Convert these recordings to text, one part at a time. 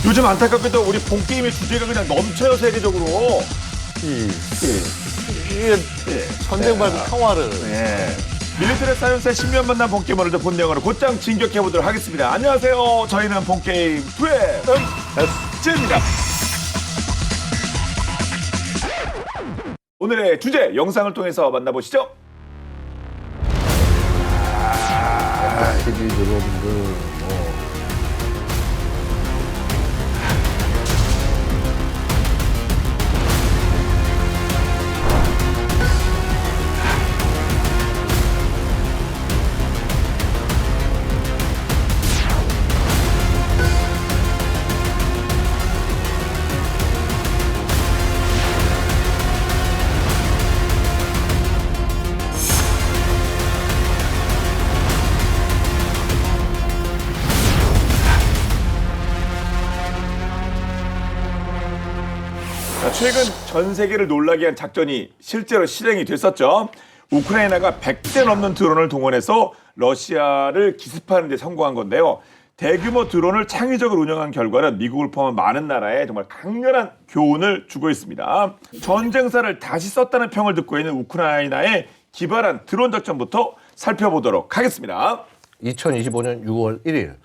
요즘 안타깝게도 우리 본 게임의 주제가 그냥 넘쳐요 세계적으로. 이게 전쟁 말고 평화를. 네. 밀리터리 사이언스의 신비한 만남 본게임 오늘도 본영어로 곧장 진격해보도록 하겠습니다. 안녕하세요. 저희는 본게임 2의 즈입니다. 오늘의 주제 영상을 통해서 만나보시죠. TV 드론들 최근 전 세계를 놀라게 한 작전이 실제로 실행이 됐었죠. 우크라이나가 100대 넘는 드론을 동원해서 러시아를 기습하는 데 성공한 건데요. 대규모 드론을 창의적으로 운영한 결과는 미국을 포함한 많은 나라에 정말 강렬한 교훈을 주고 있습니다. 전쟁사를 다시 썼다는 평을 듣고 있는 우크라이나에 기발한 드론 작전부터 살펴보도록 하겠습니다. 2025년 6월 1일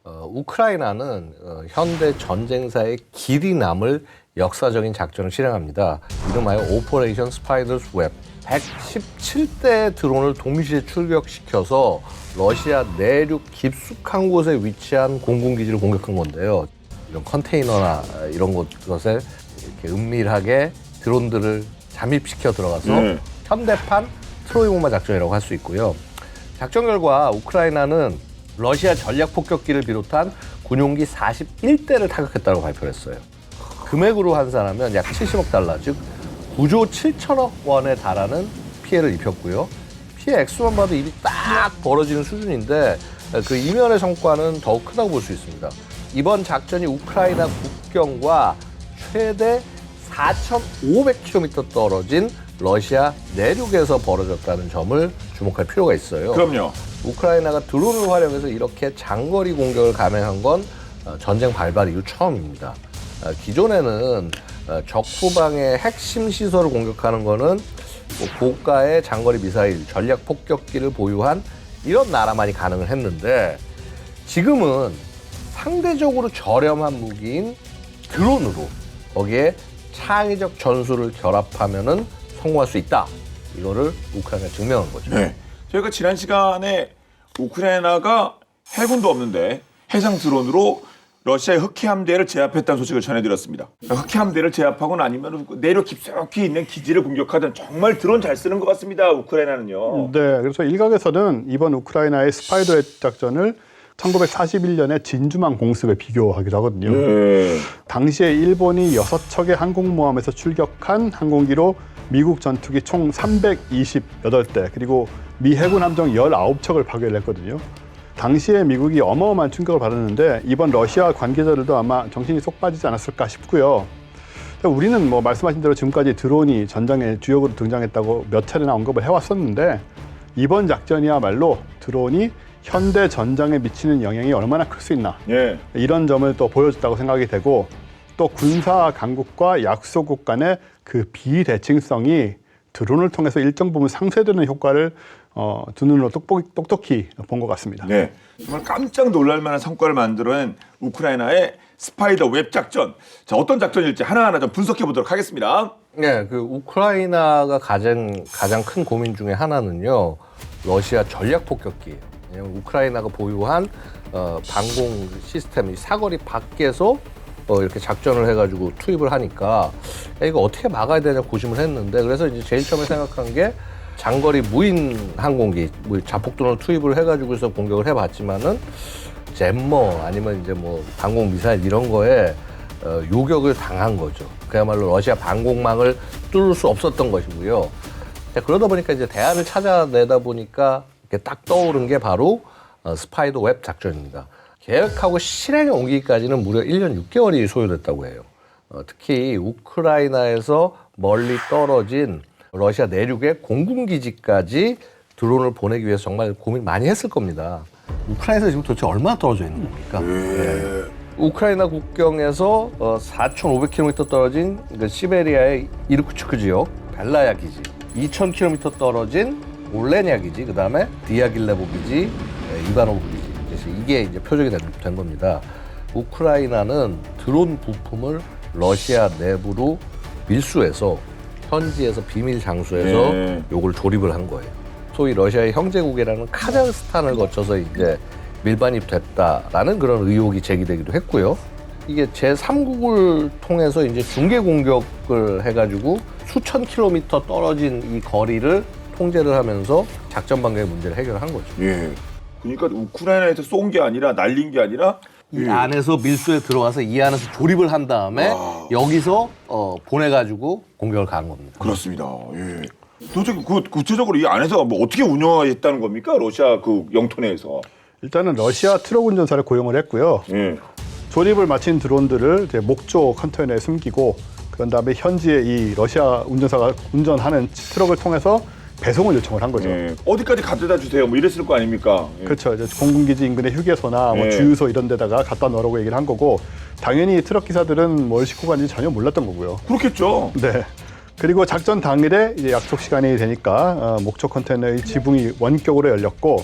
우크라이나는 현대 전쟁사의 길이 남을 역사적인 작전을 실행합니다. 이름하여 오퍼레이션 스파이더스 웹. 117대의 드론을 동시에 출격시켜서 러시아 내륙 깊숙한 곳에 위치한 공군기지를 공격한 건데요. 이런 컨테이너나 이런 것에 이렇게 은밀하게 드론들을 잠입시켜 들어가서 현대판 트로이 목마 작전이라고 할 수 있고요. 작전 결과 우크라이나는 러시아 전략 폭격기를 비롯한 군용기 41대를 타격했다고 발표를 했어요. 금액으로 환산하면 약 70억 달러, 즉 9조 7천억 원에 달하는 피해를 입혔고요. 피해 액수만 봐도 입이 딱 벌어지는 수준인데 그 이면의 성과는 더욱 크다고 볼 수 있습니다. 이번 작전이 우크라이나 국경과 최대 4,500km 떨어진 러시아 내륙에서 벌어졌다는 점을 주목할 필요가 있어요. 그럼요. 우크라이나가 드론을 활용해서 이렇게 장거리 공격을 감행한 건 전쟁 발발 이후 처음입니다. 기존에는 적후방의 핵심 시설을 공격하는 거는 고가의 장거리 미사일, 전략 폭격기를 보유한 이런 나라만이 가능을 했는데 지금은 상대적으로 저렴한 무기인 드론으로 거기에 창의적 전술을 결합하면은 성공할 수 있다. 이거를 우크라이나가 증명한 거죠. 네. 저희가 지난 시간에 우크라이나가 해군도 없는데 해상 드론으로 러시아의 흑해 함대를 제압했다는 소식을 전해드렸습니다. 흑해 함대를 제압하거나 아니면 내륙 깊숙이 있는 기지를 공격하든 정말 드론 잘 쓰는 것 같습니다. 우크라이나는요. 네, 그래서 일각에서는 이번 우크라이나의 스파이더웨 작전을 1941년의 진주만 공습에 비교하기도 하거든요. 당시에 일본이 6척의 항공모함에서 출격한 항공기로 미국 전투기 총 328대 그리고 미 해군 함정 19척을 파괴를 했거든요. 당시에 미국이 어마어마한 충격을 받았는데 이번 러시아 관계자들도 아마 정신이 쏙 빠지지 않았을까 싶고요. 우리는 뭐 말씀하신 대로 지금까지 드론이 전장의 주역으로 등장했다고 몇 차례나 언급을 해왔었는데 이번 작전이야말로 드론이 현대 전장에 미치는 영향이 얼마나 클 수 있나 이런 점을 또 보여줬다고 생각이 되고 또 군사 강국과 약소국 간의 그 비대칭성이 드론을 통해서 일정 부분 상쇄되는 효과를 두 눈으로 똑똑히 본 것 같습니다. 네, 정말 깜짝 놀랄 만한 성과를 만들어낸 우크라이나의 스파이더 웹 작전. 자, 어떤 작전일지 하나하나 좀 분석해 보도록 하겠습니다. 네, 그 우크라이나가 가장 큰 고민 중에 하나는요, 러시아 전략 폭격기. 왜냐면 우크라이나가 보유한 방공 시스템, 이 사거리 밖에서 이렇게 작전을 해가지고 투입을 하니까 이거 어떻게 막아야 되냐 고심을 했는데 그래서 이제 제일 처음에 생각한 게 장거리 무인 항공기, 자폭드론을 투입을 해가지고서 공격을 해봤지만은 잼머 아니면 이제 뭐 방공 미사일 이런 거에 요격을 당한 거죠. 그야말로 러시아 방공망을 뚫을 수 없었던 것이고요. 그러다 보니까 이제 대안을 찾아내다 보니까 이렇게 딱 떠오른 게 바로 스파이더 웹 작전입니다. 계획하고 실행에 옮기기까지는 무려 1년 6개월이 소요됐다고 해요. 특히 우크라이나에서 멀리 떨어진 러시아 내륙의 공군기지까지 드론을 보내기 위해서 정말 고민 많이 했을 겁니다. 우크라이나에서 지금 도대체 얼마나 떨어져 있는 겁니까? 네. 우크라이나 국경에서 4,500km 떨어진 그 시베리아의 이르쿠츠크 지역 벨라야 기지, 2,000km 떨어진 올레냐 기지, 그 다음에 디아길레보 기지, 이바노브 기지. 그래서 이게 이제 표적이 된 겁니다. 우크라이나는 드론 부품을 러시아 내부로 밀수해서 현지에서 비밀 장소에서 요걸 조립을 한 거예요. 소위 러시아의 형제국이라는 카자흐스탄을 거쳐서 이제 밀반입됐다라는 그런 의혹이 제기되기도 했고요. 이게 제3국을 통해서 이제 중계 공격을 해가지고 수천 킬로미터 떨어진 이 거리를 통제를 하면서 작전 방향의 문제를 해결한 거죠. 예. 그러니까 우크라이나에서 쏜 게 아니라 날린 게 아니라 이 안에서 밀수에 들어와서 이 안에서 조립을 한 다음에 여기서 보내가지고 공격을 가한 겁니다. 그렇습니다. 예. 도대체 구체적으로 이 안에서 뭐 어떻게 운영했다는 겁니까? 러시아 그 영토 내에서. 일단은 러시아 트럭 운전사를 고용을 했고요. 예. 조립을 마친 드론들을 이제 목조 컨테이너에 숨기고 그런 다음에 현지에 이 러시아 운전사가 운전하는 트럭을 통해서 배송을 요청을 한 거죠. 예. 어디까지 갖다 주세요. 뭐 이랬을 거 아닙니까? 예. 그렇죠. 이제 공군기지 인근의 휴게소나 뭐 예. 주유소 이런 데다가 갖다 놓으라고 얘기를 한 거고 당연히 트럭 기사들은 뭘 싣고 가는지 전혀 몰랐던 거고요. 그렇겠죠. 네. 그리고 작전 당일에 이제 약속 시간이 되니까 목조 컨테이너의 지붕이 원격으로 열렸고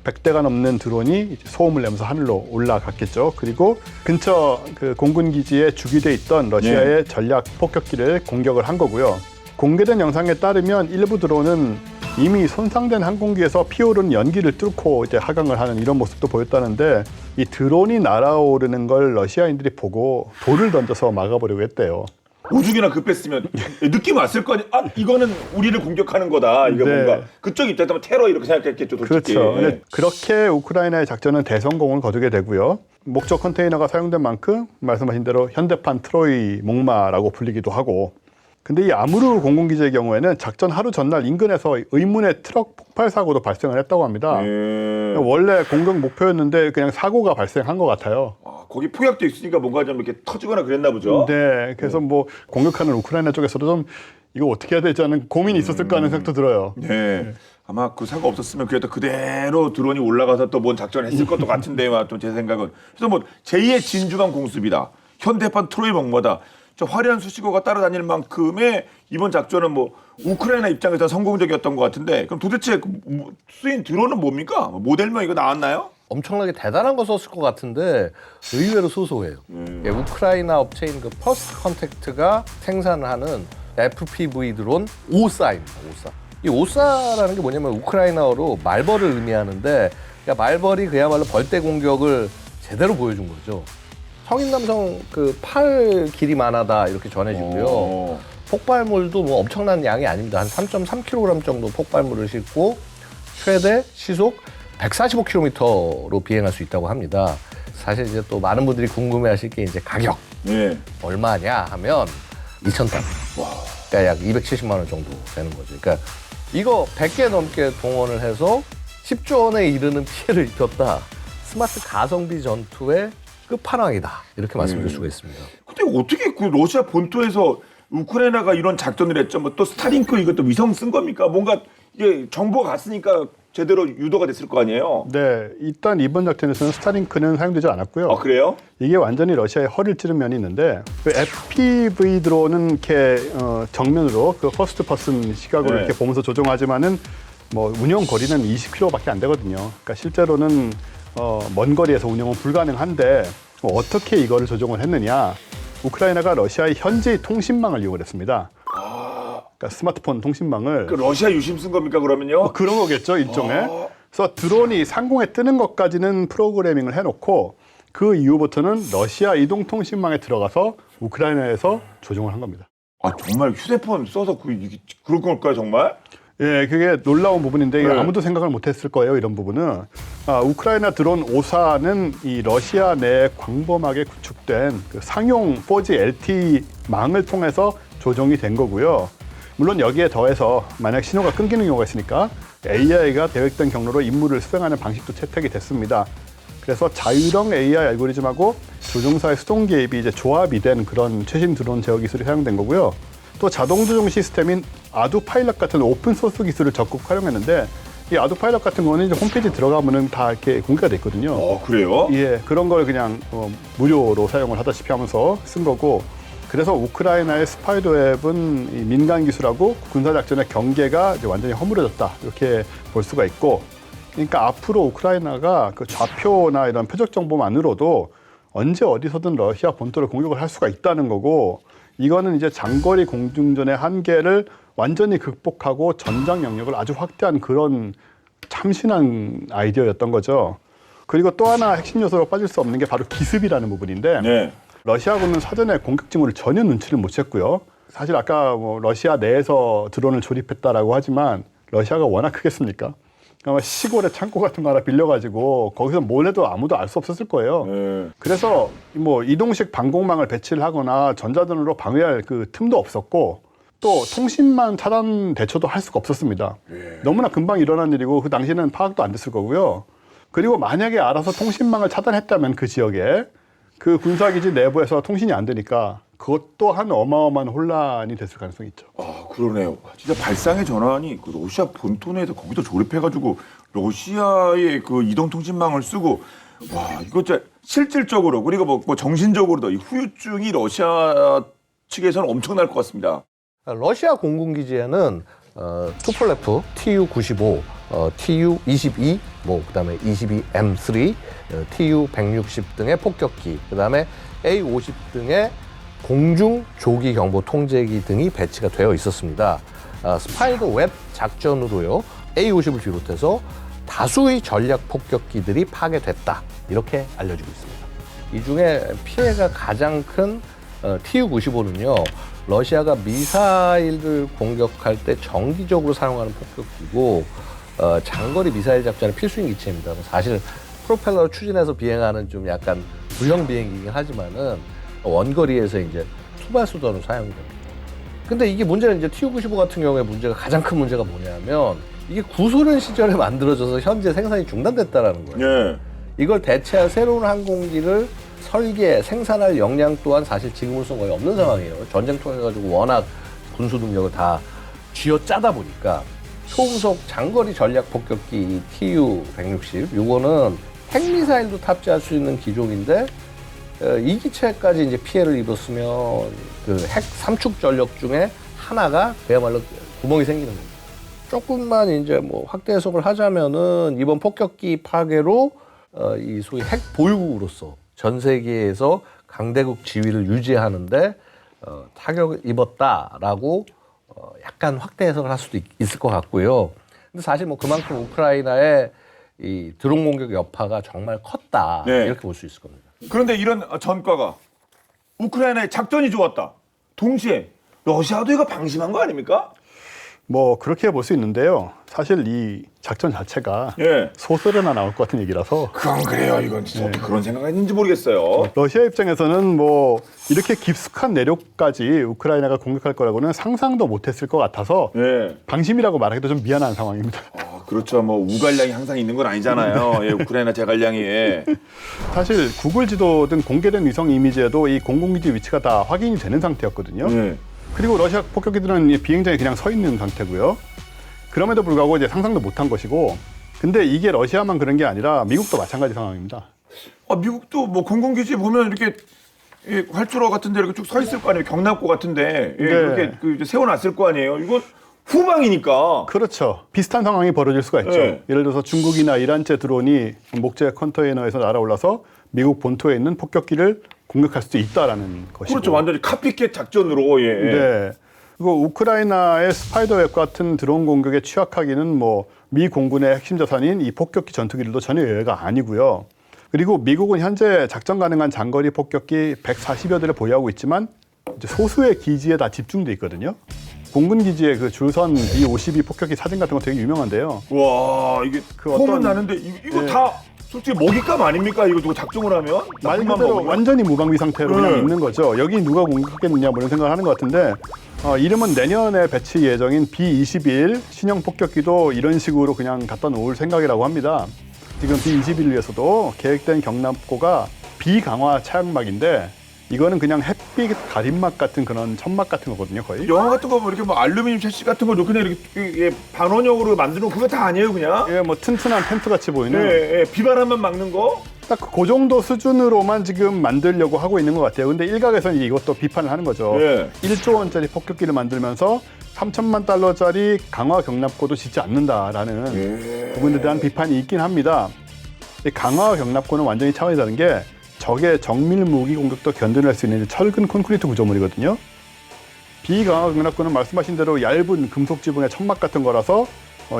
100대가 넘는 드론이 이제 소음을 내면서 하늘로 올라갔겠죠. 그리고 근처 그 공군 기지에 주기돼 있던 러시아의 전략 폭격기를 공격을 한 거고요. 공개된 영상에 따르면 일부 드론은 이미 손상된 항공기에서 피오르는 연기를 뚫고 이제 하강을 하는 이런 모습도 보였다는데 이 드론이 날아오르는 걸 러시아인들이 보고 돌을 던져서 막아보려고 했대요. 오죽이나 급했으면 느낌 왔을 거 아니야. 아, 이거는 우리를 공격하는 거다. 이거 네. 뭔가 그쪽 입장에서 테러 이렇게 생각했겠죠. 솔직히. 그렇죠. 근데 그렇게 우크라이나의 작전은 대성공을 거두게 되고요. 목조 컨테이너가 사용된 만큼 말씀하신 대로 현대판 트로이 목마라고 불리기도 하고 근데 이 아무르 공군기지의 경우에는 작전 하루 전날 인근에서 의문의 트럭 폭발 사고도 발생을 했다고 합니다. 원래 공격 목표였는데 그냥 사고가 발생한 것 같아요. 아, 거기 폭약도 있으니까 뭔가 좀 이렇게 터지거나 그랬나 보죠. 네, 그래서 뭐 공격하는 우크라이나 쪽에서도 좀 이거 어떻게 해야 되지 않은 고민이 있었을까 하는 생각도 들어요. 네. 아마 그 사고 없었으면 그래도 그대로 드론이 올라가서 또 뭔 작전을 했을 것도 같은데요. 또 제 생각은. 그래서 뭐 제2의 진주만 공습이다. 현대판 트로이 목마다. 저 화려한 수식어가 따라다닐 만큼의 이번 작전은 뭐 우크라이나 입장에서 성공적이었던 것 같은데 그럼 도대체 쓰인 드론은 뭡니까? 모델명 이거 나왔나요? 엄청나게 대단한 거 썼을 것 같은데 의외로 소소해요. 예, 우크라이나 업체인 그 퍼스트 컨택트가 생산하는 FPV 드론 오사입니다. 오사. 이 오사라는 게 뭐냐면 우크라이나어로 말벌을 의미하는데 그러니까 말벌이 그야말로 벌떼 공격을 제대로 보여준 거죠. 성인 남성 그 팔 길이만하다 이렇게 전해지고요. 폭발물도 뭐 엄청난 양이 아닙니다. 한 3.3kg 정도 폭발물을 싣고 최대 시속 145km로 비행할 수 있다고 합니다. 사실 이제 또 많은 분들이 궁금해하실 게 이제 가격 네. 얼마냐 하면 2,000달러. 그러니까 약 270만 원 정도 되는 거죠. 그러니까 이거 100개 넘게 동원을 해서 10조 원에 이르는 피해를 입혔다. 스마트 가성비 전투의 끝판왕이다. 이렇게 말씀드릴 수가 있습니다. 근데 어떻게 그 러시아 본토에서 우크라이나가 이런 작전을 했죠? 뭐 또 스타링크 이것도 위성 쓴 겁니까? 뭔가 이게 정보가 갔으니까 제대로 유도가 됐을 거 아니에요? 네, 일단 이번 작전에서는 스타링크는 사용되지 않았고요. 아, 그래요? 이게 완전히 러시아의 허리를 찌른 면이 있는데 그 FPV 드론은 이렇게 정면으로 그 퍼스트 퍼슨 시각으로 네. 이렇게 보면서 조종하지만은 뭐 운영 거리는 20km밖에 안 되거든요. 그러니까 실제로는 먼 거리에서 운영은 불가능한데 어떻게 이거를 조종을 했느냐? 우크라이나가 러시아의 현지 통신망을 이용을 했습니다. 그러니까 스마트폰 통신망을 그 러시아 유심 쓴 겁니까 그러면요? 그런 거겠죠 일종의. 그래서 드론이 상공에 뜨는 것까지는 프로그래밍을 해놓고 그 이후부터는 러시아 이동통신망에 들어가서 우크라이나에서 조종을 한 겁니다. 아 정말 휴대폰 써서 그런 걸까요 정말? 예, 그게 놀라운 부분인데 네. 아무도 생각을 못했을 거예요. 이런 부분은 우크라이나 드론 5사는 이 러시아 내에 광범하게 구축된 그 상용 4G LTE 망을 통해서 조종이 된 거고요. 물론 여기에 더해서 만약 신호가 끊기는 경우가 있으니까 AI가 계획된 경로로 임무를 수행하는 방식도 채택이 됐습니다. 그래서 자율형 AI 알고리즘하고 조종사의 수동 개입이 이제 조합이 된 그런 최신 드론 제어 기술이 사용된 거고요. 또 자동 조종 시스템인 아두 파일럿 같은 오픈 소스 기술을 적극 활용했는데 이 아도 파일럿 같은 거는 이제 홈페이지 들어가면은 다 이렇게 공개가 돼 있거든요. 그래요? 예, 그런 걸 그냥 무료로 사용을 하다시피 하면서 쓴 거고, 그래서 우크라이나의 스파이더 웹은 이 민간 기술하고 군사 작전의 경계가 이제 완전히 허물어졌다 이렇게 볼 수가 있고, 그러니까 앞으로 우크라이나가 그 좌표나 이런 표적 정보만으로도 언제 어디서든 러시아 본토를 공격을 할 수가 있다는 거고, 이거는 이제 장거리 공중전의 한계를 완전히 극복하고 전장 영역을 아주 확대한 그런 참신한 아이디어였던 거죠. 그리고 또 하나 핵심 요소로 빠질 수 없는 게 바로 기습이라는 부분인데, 네. 러시아군은 사전에 공격 징후를 전혀 눈치를 못 챘고요. 사실 아까 러시아 내에서 드론을 조립했다라고 하지만 러시아가 워낙 크겠습니까? 아마 시골에 창고 같은 거 하나 빌려가지고 거기서 뭘 해도 아무도 알 수 없었을 거예요. 그래서 뭐 이동식 방공망을 배치를 하거나 전자드론으로 방어할 그 틈도 없었고, 또 통신망 차단 대처도 할 수가 없었습니다. 너무나 금방 일어난 일이고 그 당시에는 파악도 안 됐을 거고요. 그리고 만약에 알아서 통신망을 차단했다면 그 지역에 그 군사기지 내부에서 통신이 안 되니까 그것 또한 어마어마한 혼란이 됐을 가능성이 있죠. 그러네요. 진짜 발상의 전환이 그 러시아 본토 내에서 거기도 조립해가지고 러시아의 그 이동통신망을 쓰고, 와, 이거 진짜 실질적으로 그리고 뭐 정신적으로도 이 후유증이 러시아 측에서는 엄청날 것 같습니다. 러시아 공군기지에는 투폴레프, TU-95, TU-22, 그다음에 22M3, TU-160 등의 폭격기, 그다음에 A-50 등의 공중 조기 경보 통제기 등이 배치가 되어 있었습니다. 스파이더 웹 작전으로요, A-50을 비롯해서 다수의 전략 폭격기들이 파괴됐다, 이렇게 알려지고 있습니다. 이 중에 피해가 가장 큰 TU-95는요, 러시아가 미사일을 공격할 때 정기적으로 사용하는 폭격기고, 장거리 미사일 작전의 필수인 기체입니다. 사실 프로펠러를 추진해서 비행하는 좀 약간 구형 비행기이긴 하지만은 원거리에서 이제 투발수단으로 사용이 됩니다. 근데 이게 문제는 이제 TU-95 같은 경우에 가장 큰 문제가 뭐냐면, 이게 구소련 시절에 만들어져서 현재 생산이 중단됐다라는 거예요. 예. 이걸 대체할 새로운 항공기를 설계, 생산할 역량 또한 사실 지금으로서 거의 없는 상황이에요. 전쟁 통해가지고 워낙 군수 능력을 다 쥐어짜다 보니까 초음속 장거리 전략 폭격기 TU-160, 요거는 핵미사일도 탑재할 수 있는 기종인데, 이 기체까지 이제 피해를 입었으면 그 핵 3축 전력 중에 하나가 그야말로 구멍이 생기는 겁니다. 조금만 이제 뭐 확대 해석을 하자면은 이번 폭격기 파괴로 이 소위 핵 보유국으로서 전 세계에서 강대국 지위를 유지하는데 타격을 입었다라고 약간 확대 해석을 할 수도 있을 것 같고요. 근데 사실 뭐 그만큼 우크라이나의 이 드론 공격 여파가 정말 컸다, 네. 이렇게 볼 수 있을 겁니다. 그런데 이런 전과가 우크라이나의 작전이 좋았다, 동시에 러시아도 이거 방심한 거 아닙니까? 뭐 그렇게 볼 수 있는데요. 사실 이 작전 자체가 예. 소설에나 나올 것 같은 얘기라서, 그건 그래요. 이건 진짜 어떻게 그런 생각이 있는지 모르겠어요. 러시아 입장에서는 뭐 이렇게 깊숙한 내륙까지 우크라이나가 공격할 거라고는 상상도 못했을 것 같아서 예. 방심이라고 말하기도 좀 미안한 상황입니다. 그렇죠. 뭐 우갈량이 항상 있는 건 아니잖아요. 예, 우크라이나 제갈량이. 예. 사실 구글 지도 등 공개된 위성 이미지에도 이 공군기지 위치가 다 확인이 되는 상태였거든요. 예. 그리고 러시아 폭격기들은 이 비행장에 그냥 서 있는 상태고요. 그럼에도 불구하고 이제 상상도 못한 것이고, 근데 이게 러시아만 그런 게 아니라 미국도 마찬가지 상황입니다. 미국도 뭐 공군기지 보면 이렇게 활주로 같은데 이렇게 쭉 서 있을 거 아니에요. 경납고 같은데 이렇게 그 세워놨을 거 아니에요. 이건 후방이니까. 그렇죠. 비슷한 상황이 벌어질 수가 있죠. 네. 예를 들어서 중국이나 이란제 드론이 목재 컨테이너에서 날아올라서 미국 본토에 있는 폭격기를 공격할 수도 있다라는 것이고. 그렇죠. 완전히 카피캣 작전으로. 예. 네. 그리고 우크라이나의 스파이더웹 같은 드론 공격에 취약하기는 뭐 미 공군의 핵심 자산인 이 폭격기 전투기들도 전혀 예외가 아니고요. 그리고 미국은 현재 작전 가능한 장거리 폭격기 140여 대를 보유하고 있지만 이제 소수의 기지에 다 집중돼 있거든요. 공군 기지의 그 줄선 B-52 폭격기 사진 같은 거 되게 유명한데요. 와, 이게 폼은 나는데 이거 다 솔직히 먹잇감 아닙니까? 이거 누가 작정을 하면? 말 그대로 완전히 무방비 상태로 그냥 있는 거죠. 여기 누가 공격했느냐 뭐 이런 생각을 하는 것 같은데, 이름은 내년에 배치 예정인 B-21 신형 폭격기도 이런 식으로 그냥 갖다 놓을 생각이라고 합니다. 지금 B-21을 위해서도 계획된 경납고가 비강화 차양막인데 이거는 그냥 햇빛 가림막 같은 그런 천막 같은 거거든요, 거의. 영화 같은 거 뭐 이렇게 뭐 알루미늄 셰시 같은 거 그냥 이렇게 반원형으로 만드는 거 그거 다 아니에요, 그냥? 예, 뭐 튼튼한 텐트 같이 보이는. 예, 예, 비바람만 막는 거? 딱 그 정도 수준으로만 지금 만들려고 하고 있는 것 같아요. 근데 일각에서는 이것도 비판을 하는 거죠. 예. 1조 원짜리 폭격기를 만들면서 3천만 달러짜리 강화 경납고도 짓지 않는다라는 부분에 대한 비판이 있긴 합니다. 이 강화 경납고는 완전히 차원이 다른 게 적의 정밀 무기 공격도 견뎌낼 수 있는 철근 콘크리트 구조물이거든요. 비강화 경납고는 말씀하신 대로 얇은 금속 지붕의 천막 같은 거라서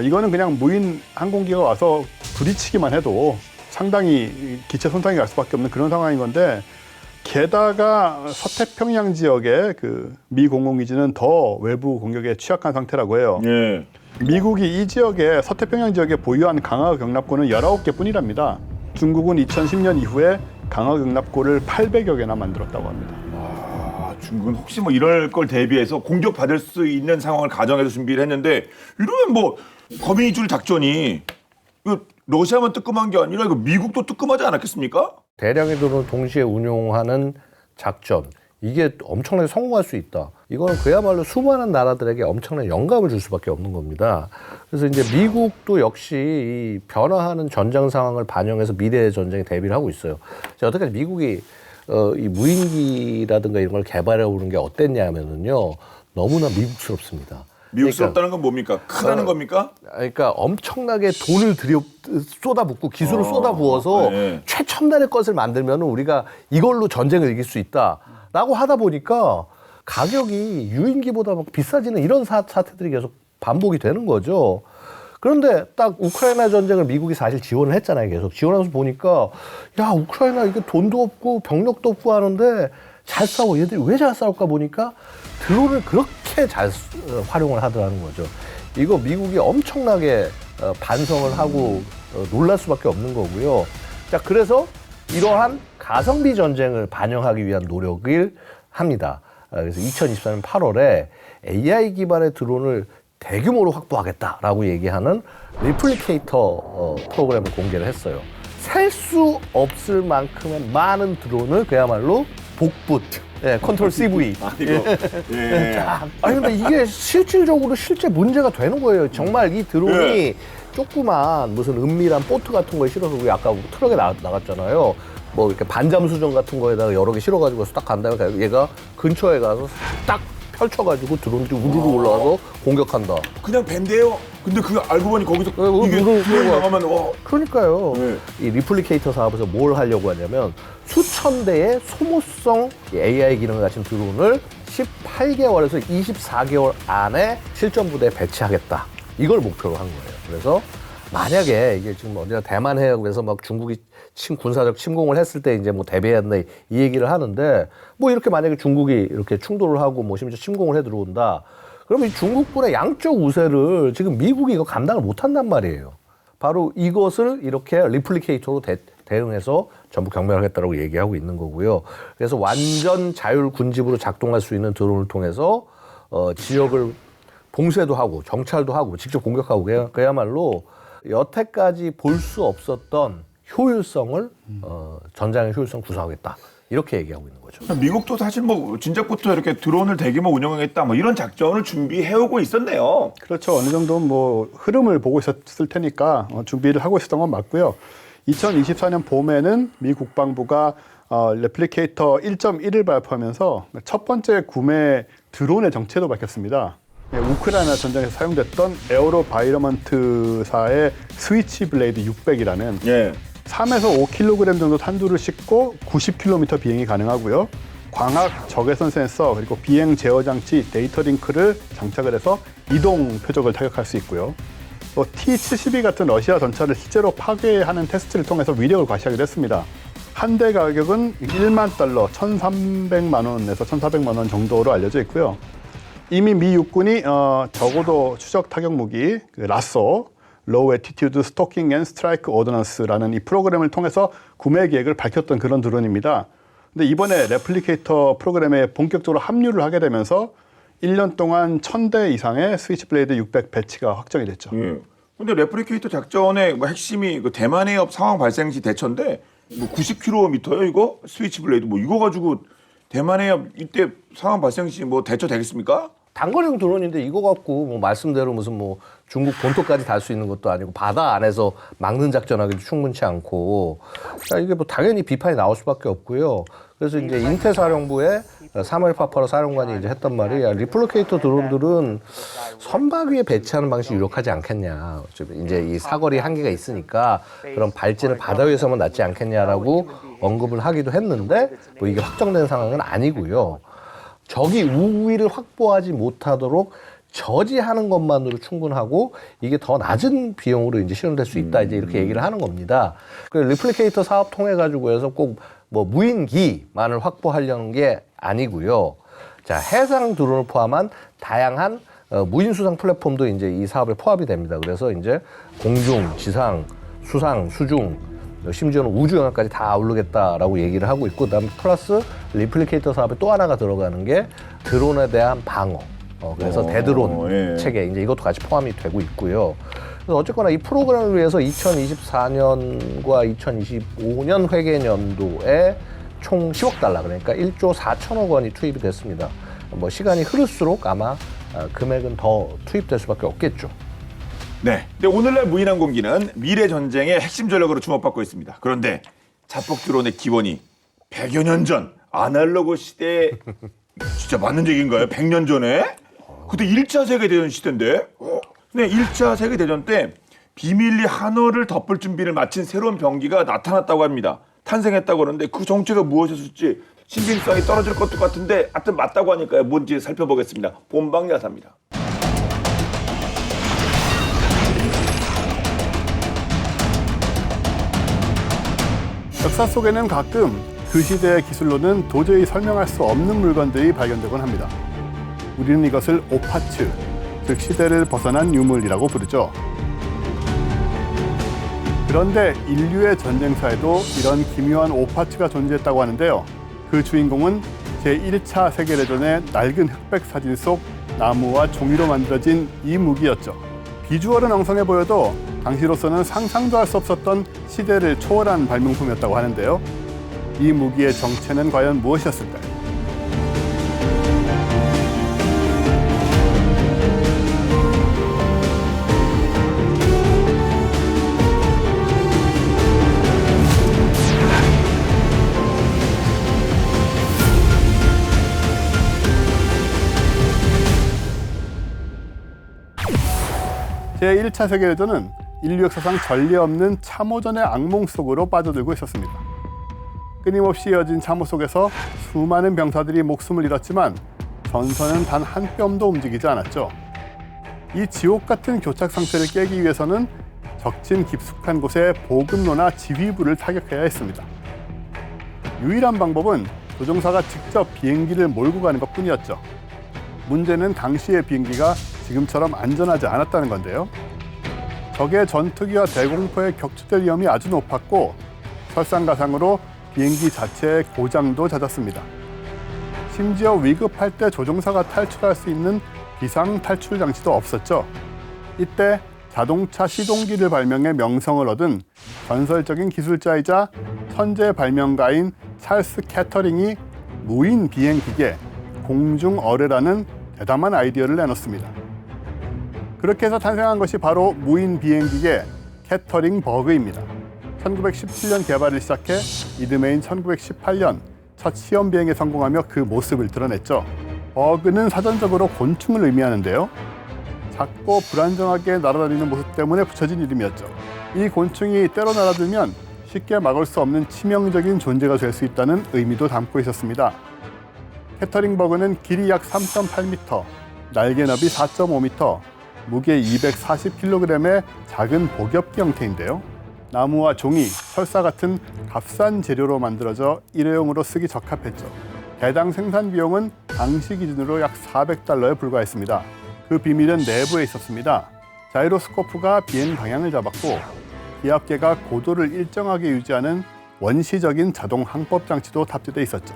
이거는 그냥 무인 항공기가 와서 부딪히기만 해도 상당히 기체 손상이 갈 수밖에 없는 그런 상황인 건데, 게다가 서태평양 지역의 그 미 공공기지는 더 외부 공격에 취약한 상태라고 해요. 예. 미국이 이 지역에 서태평양 지역에 보유한 강화 경납고는 19개 뿐이랍니다. 중국은 2010년 이후에 강화 경납고를 800여 개나 만들었다고 합니다. 아, 중국은 혹시 뭐 이럴 걸 대비해서 공격받을 수 있는 상황을 가정해서 준비를 했는데, 이러면 뭐 거미줄 작전이 이거 러시아만 뜨끔한 게 아니라 이거 미국도 뜨끔하지 않았겠습니까? 대량의 드론을 동시에 운용하는 작전, 이게 엄청나게 성공할 수 있다. 이거는 그야말로 수많은 나라들에게 엄청난 영감을 줄 수밖에 없는 겁니다. 그래서 이제 미국도 역시 이 변화하는 전장 상황을 반영해서 미래의 전쟁에 대비를 하고 있어요. 자, 여태까지 미국이 이 무인기라든가 이런 걸 개발해 오는 게 어땠냐면은요, 너무나 미국스럽습니다. 미국스럽다는 건 뭡니까? 크다는 겁니까? 그러니까 엄청나게 돈을 쏟아붓고 기술을 쏟아부어서 네. 최첨단의 것을 만들면 우리가 이걸로 전쟁을 이길 수 있다라고 하다 보니까 가격이 유인기보다 막 비싸지는 이런 사태들이 계속 반복이 되는 거죠. 그런데 딱 우크라이나 전쟁을 미국이 사실 지원을 했잖아요. 계속 지원하면서 보니까 야, 우크라이나 이게 돈도 없고 병력도 없고 하는데 잘 싸워. 얘들이 왜 잘 싸울까 보니까 드론을 그렇게 잘 활용을 하더라는 거죠. 이거 미국이 엄청나게 반성을 하고 놀랄 수밖에 없는 거고요. 자, 그래서 이러한 가성비 전쟁을 반영하기 위한 노력을 합니다. 그래서 2024년 8월에 AI 기반의 드론을 대규모로 확보하겠다라고 얘기하는 리플리케이터 프로그램을 공개를 했어요. 셀 수 없을 만큼의 많은 드론을 그야말로 복붙, 컨트롤 CV. 예. 아니 근데 이게 실질적으로 실제 문제가 되는 거예요. 정말 이 드론이 조그만 무슨 은밀한 보트 같은 거에 실어서 우리 아까 트럭에 나갔잖아요. 뭐 이렇게 반잠 수정 같은 거에다가 여러 개 실어가지고 딱 간 다음에 얘가 근처에 가서 딱 펼쳐가지고 드론들이 우르르 올라와서 공격한다. 그냥 밴드예요. 근데 그거 알고 보니 거기서 이게 누르고 나가면 그러니까요. 네. 이 리플리케이터 사업에서 뭘 하려고 하냐면 수천 대의 소모성 AI 기능을 가진 드론을 18개월에서 24개월 안에 실전 부대에 배치하겠다. 이걸 목표로 한 거예요. 그래서 만약에 이게 지금 어디나 대만 해역에서 막 중국이 군사적 침공을 했을 때 이제 뭐 대비해야 된다 이 얘기를 하는데, 뭐 이렇게 만약에 중국이 이렇게 충돌을 하고 뭐 심지어 침공을 해 들어온다. 그러면 이 중국군의 양쪽 우세를 지금 미국이 이거 감당을 못 한단 말이에요. 바로 이것을 이렇게 리플리케이터로 대응해서 전부 경멸하겠다고 얘기하고 있는 거고요. 그래서 완전 자율 군집으로 작동할 수 있는 드론을 통해서 지역을 봉쇄도 하고 정찰도 하고 직접 공격하고 그야말로 여태까지 볼 수 없었던 효율성을 전장의 효율성 구사하겠다. 이렇게 얘기하고 있는 거죠. 미국도 사실 뭐 진작부터 이렇게 드론을 대규모 운영하겠다 뭐 이런 작전을 준비해오고 있었네요. 그렇죠. 어느 정도 뭐 흐름을 보고 있었을 테니까 준비를 하고 있었던 건 맞고요. 2024년 봄에는 미 국방부가 레플리케이터 1.1을 발표하면서 첫 번째 구매 드론의 정체도 밝혔습니다. 우크라이나 전쟁에서 사용됐던 에어로바이러먼트사의 스위치 블레이드 600이라는 예. 3에서 5kg 정도 탄두를 싣고 90km 비행이 가능하고요. 광학 적외선 센서 그리고 비행 제어 장치 데이터 링크를 장착을 해서 이동 표적을 타격할 수 있고요. 또 T-72 같은 러시아 전차를 실제로 파괴하는 테스트를 통해서 위력을 과시하기도 했습니다. 한 대 가격은 1만 달러, 1,300만 원에서 1,400만 원 정도로 알려져 있고요. 이미 미 육군이 적어도 추적 타격 무기 라쏘, Low Altitude Stalking and Strike Ordnance라는 이 프로그램을 통해서 구매 계획을 밝혔던 그런 드론입니다. 근데 이번에 레플리케이터 프로그램에 본격적으로 합류를 하게 되면서 1년 동안 1,000대 이상의 스위치블레이드 600 배치가 확정이 됐죠. 근데 레플리케이터 작전의 뭐 핵심이 그 대만 해협 상황 발생 시 대처인데 뭐 90km요 이거 스위치블레이드 뭐 이거 가지고 대만에 이때 상황 발생 시 뭐 대처 되겠습니까? 단거리용 드론인데 이거 갖고 뭐 말씀대로 무슨 뭐 중국 본토까지 달 수 있는 것도 아니고 바다 안에서 막는 작전하기도 충분치 않고 이게 뭐 당연히 비판이 나올 수밖에 없고요. 그래서 이제 인태사령부의 사무엘 파파로 사령관이 이제 했던 말이 야, 리플리케이터 드론들은 선박 위에 배치하는 방식이 유력하지 않겠냐. 이제 이 사거리 한계가 있으니까 그런 발진을 바다 위에서만 낫지 않겠냐라고 언급을 하기도 했는데 뭐 이게 확정된 상황은 아니고요. 적이 우위를 확보하지 못하도록 저지하는 것만으로 충분하고 이게 더 낮은 비용으로 이제 실현될 수 있다 이제 이렇게 얘기를 하는 겁니다. 그 리플리케이터 사업 통해 가지고 해서 꼭 뭐 무인기만을 확보하려는 게 아니고요. 자, 해상 드론을 포함한 다양한 무인 수상 플랫폼도 이제 이 사업에 포함이 됩니다. 그래서 이제 공중, 지상, 수상, 수중 심지어는 우주 영역까지 다 아우르겠다라고 얘기를 하고 있고, 그다음에 플러스 리플리케이터 사업에 또 하나가 들어가는 게 드론에 대한 방어. 그래서 대드론 예. 체계 이제 이것도 같이 포함이 되고 있고요. 그래서 어쨌거나 이 프로그램을 위해서 2024년과 2025년 회계년도에 총 10억 달러, 그러니까 1조 4천억 원이 투입이 됐습니다. 뭐 시간이 흐를수록 아마 금액은 더 투입될 수밖에 없겠죠. 네. 근데 오늘날 무인항공기는 미래 전쟁의 핵심 전력으로 주목받고 있습니다. 그런데 자폭 드론의 기원이 100여 년 전 아날로그 시대에 진짜 맞는 얘기인가요? 100년 전에? 그때 1차 세계대전 시대인데? 근데 1차 세계대전 때 비밀리 한어를 덮을 준비를 마친 새로운 병기가 나타났다고 합니다. 탄생했다고 하는데 그 정체가 무엇이었을지 신빙성이 떨어질 것도 같은데 하여튼 맞다고 하니까요. 뭔지 살펴보겠습니다. 본방야사입니다. 역사 속에는 가끔 그 시대의 기술로는 도저히 설명할 수 없는 물건들이 발견되곤 합니다. 우리는 이것을 오파츠, 즉 시대를 벗어난 유물이라고 부르죠. 그런데 인류의 전쟁사에도 이런 기묘한 오파츠가 존재했다고 하는데요. 그 주인공은 제1차 세계대전의 낡은 흑백 사진 속 나무와 종이로 만들어진 이 무기였죠. 비주얼은 엉성해 보여도 당시로서는 상상도 할 수 없었던 시대를 초월한 발명품이었다고 하는데요. 이 무기의 정체는 과연 무엇이었을까요? 제1차 세계대전은 인류 역사상 전례 없는 참호전의 악몽 속으로 빠져들고 있었습니다. 끊임없이 이어진 참호 속에서 수많은 병사들이 목숨을 잃었지만 전선은 단 한 뼘도 움직이지 않았죠. 이 지옥 같은 교착 상태를 깨기 위해서는 적진 깊숙한 곳에 보급로나 지휘부를 타격해야 했습니다. 유일한 방법은 조종사가 직접 비행기를 몰고 가는 것뿐이었죠. 문제는 당시의 비행기가 지금처럼 안전하지 않았다는 건데요. 적의 전투기와 대공포에 격추될 위험이 아주 높았고 설상가상으로 비행기 자체의 고장도 잦았습니다. 심지어 위급할 때 조종사가 탈출할 수 있는 비상 탈출 장치도 없었죠. 이때 자동차 시동기를 발명해 명성을 얻은 전설적인 기술자이자 천재 발명가인 찰스 캐터링이 무인 비행 기계 공중어뢰라는 대담한 아이디어를 내놓습니다. 그렇게 해서 탄생한 것이 바로 무인 비행기계 캐터링 버그입니다. 1917년 개발을 시작해 이듬해인 1918년 첫 시험 비행에 성공하며 그 모습을 드러냈죠. 버그는 사전적으로 곤충을 의미하는데요. 작고 불안정하게 날아다니는 모습 때문에 붙여진 이름이었죠. 이 곤충이 때로 날아들면 쉽게 막을 수 없는 치명적인 존재가 될 수 있다는 의미도 담고 있었습니다. 캐터링 버그는 길이 약 3.8m, 날개 너비 4.5m, 무게 240kg의 작은 복엽기 형태인데요. 나무와 종이, 철사 같은 값싼 재료로 만들어져 일회용으로 쓰기 적합했죠. 해당 생산 비용은 당시 기준으로 약 400달러에 불과했습니다. 그 비밀은 내부에 있었습니다. 자이로스코프가 비행 방향을 잡았고 기압계가 고도를 일정하게 유지하는 원시적인 자동 항법 장치도 탑재돼 있었죠.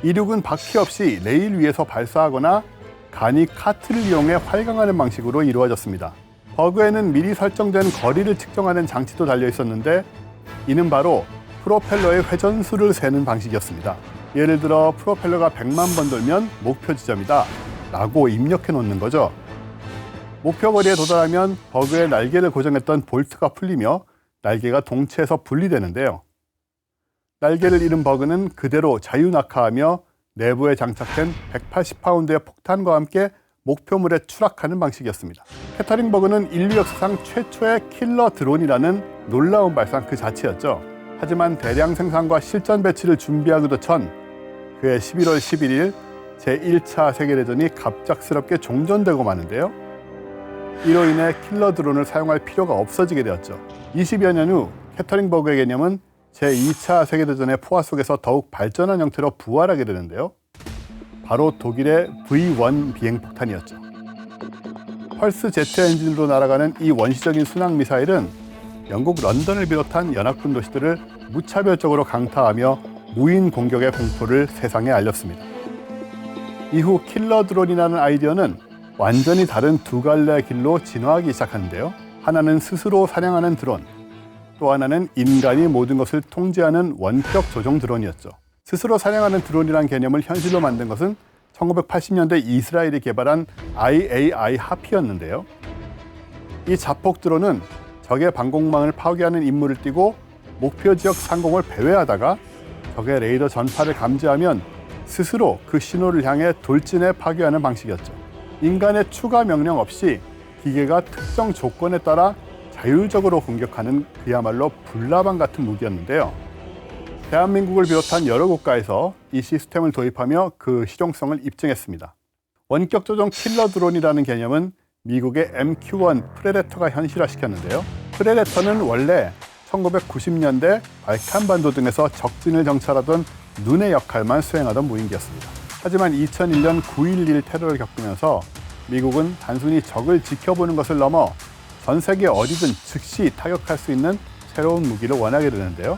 이륙은 바퀴 없이 레일 위에서 발사하거나 간이 카트를 이용해 활강하는 방식으로 이루어졌습니다. 버그에는 미리 설정된 거리를 측정하는 장치도 달려 있었는데 이는 바로 프로펠러의 회전수를 세는 방식이었습니다. 예를 들어 프로펠러가 100만 번 돌면 목표 지점이다 라고 입력해 놓는 거죠. 목표 거리에 도달하면 버그의 날개를 고정했던 볼트가 풀리며 날개가 동체에서 분리되는데요. 날개를 잃은 버그는 그대로 자유낙하하며 내부에 장착된 180파운드의 폭탄과 함께 목표물에 추락하는 방식이었습니다. 캐터링 버그는 인류 역사상 최초의 킬러 드론이라는 놀라운 발상 그 자체였죠. 하지만 대량 생산과 실전 배치를 준비하기도 전 그해 11월 11일 제1차 세계대전이 갑작스럽게 종전되고 마는데요. 이로 인해 킬러 드론을 사용할 필요가 없어지게 되었죠. 20여 년 후 캐터링 버그의 개념은 제2차 세계대전의 포화 속에서 더욱 발전한 형태로 부활하게 되는데요. 바로 독일의 V1 비행폭탄이었죠. 펄스 제트 엔진으로 날아가는 이 원시적인 순항 미사일은 영국 런던을 비롯한 연합군 도시들을 무차별적으로 강타하며 무인 공격의 공포를 세상에 알렸습니다. 이후 킬러 드론이라는 아이디어는 완전히 다른 두 갈래의 길로 진화하기 시작하는데요. 하나는 스스로 사냥하는 드론, 또 하나는 인간이 모든 것을 통제하는 원격 조종 드론이었죠. 스스로 사냥하는 드론이라는 개념을 현실로 만든 것은 1980년대 이스라엘이 개발한 IAI 하피였는데요. 이 자폭 드론은 적의 방공망을 파괴하는 임무를 띠고 목표 지역 상공을 배회하다가 적의 레이더 전파를 감지하면 스스로 그 신호를 향해 돌진해 파괴하는 방식이었죠. 인간의 추가 명령 없이 기계가 특정 조건에 따라 자율적으로 공격하는 그야말로 불나방 같은 무기였는데요. 대한민국을 비롯한 여러 국가에서 이 시스템을 도입하며 그 실용성을 입증했습니다. 원격 조종 킬러 드론이라는 개념은 미국의 MQ-1 프레데터가 현실화시켰는데요. 프레데터는 원래 1990년대 발칸반도 등에서 적진을 정찰하던 눈의 역할만 수행하던 무인기였습니다. 하지만 2001년 9.11 테러를 겪으면서 미국은 단순히 적을 지켜보는 것을 넘어 전 세계 어디든 즉시 타격할 수 있는 새로운 무기를 원하게 되는데요.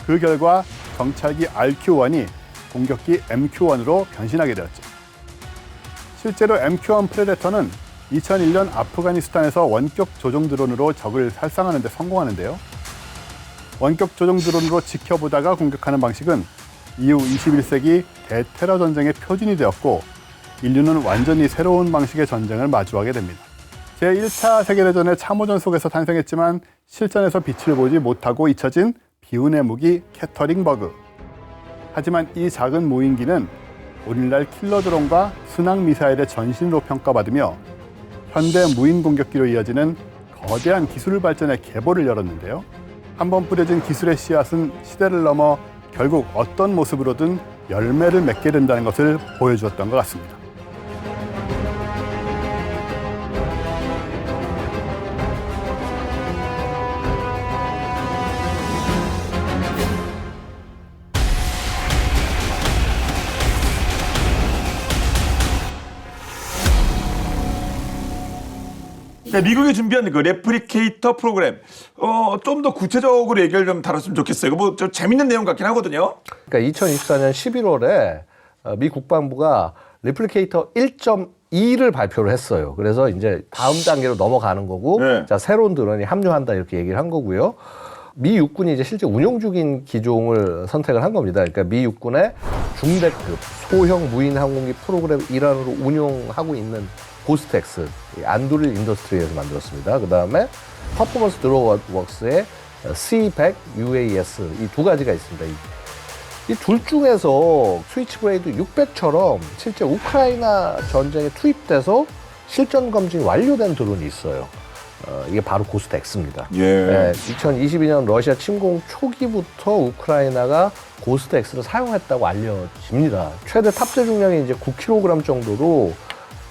그 결과 정찰기 RQ-1이 공격기 MQ-1으로 변신하게 되었죠. 실제로 MQ-1 프레데터는 2001년 아프가니스탄에서 원격 조종 드론으로 적을 살상하는 데 성공하는데요. 원격 조종 드론으로 지켜보다가 공격하는 방식은 이후 21세기 대테러 전쟁의 표준이 되었고 인류는 완전히 새로운 방식의 전쟁을 마주하게 됩니다. 제1차 세계대전의 참호전 속에서 탄생했지만 실전에서 빛을 보지 못하고 잊혀진 비운의 무기 캐터링 버그. 하지만 이 작은 무인기는 오늘날 킬러 드론과 순항 미사일의 전신으로 평가받으며 현대 무인 공격기로 이어지는 거대한 기술 발전의 계보를 열었는데요. 한번 뿌려진 기술의 씨앗은 시대를 넘어 결국 어떤 모습으로든 열매를 맺게 된다는 것을 보여주었던 것 같습니다. 네, 미국이 준비한 그 레플리케이터 프로그램, 좀 더 구체적으로 얘기를 좀 다뤘으면 좋겠어요. 뭐 좀 재밌는 내용 같긴 하거든요. 그러니까 2024년 11월에 미 국방부가 레플리케이터 1.2를 발표를 했어요. 그래서 이제 다음 단계로 넘어가는 거고, 네. 자, 새로운 드론이 합류한다 이렇게 얘기를 한 거고요. 미 육군이 이제 실제 운용 중인 기종을 선택을 한 겁니다. 그러니까 미 육군의 중대급 소형 무인 항공기 프로그램 일환으로 운용하고 있는 고스텍스, 안두릴 인더스트리에서 만들었습니다. 그 다음에 퍼포먼스 드로워크스의 C100 UAS 이 두 가지가 있습니다. 이 둘 중에서 스위치브레이드 600처럼 실제 우크라이나 전쟁에 투입돼서 실전 검증이 완료된 드론이 있어요. 이게 바로 고스트X입니다. 예. 네, 2022년 러시아 침공 초기부터 우크라이나가 고스트X를 사용했다고 알려집니다. 최대 탑재 중량이 이제 9kg 정도로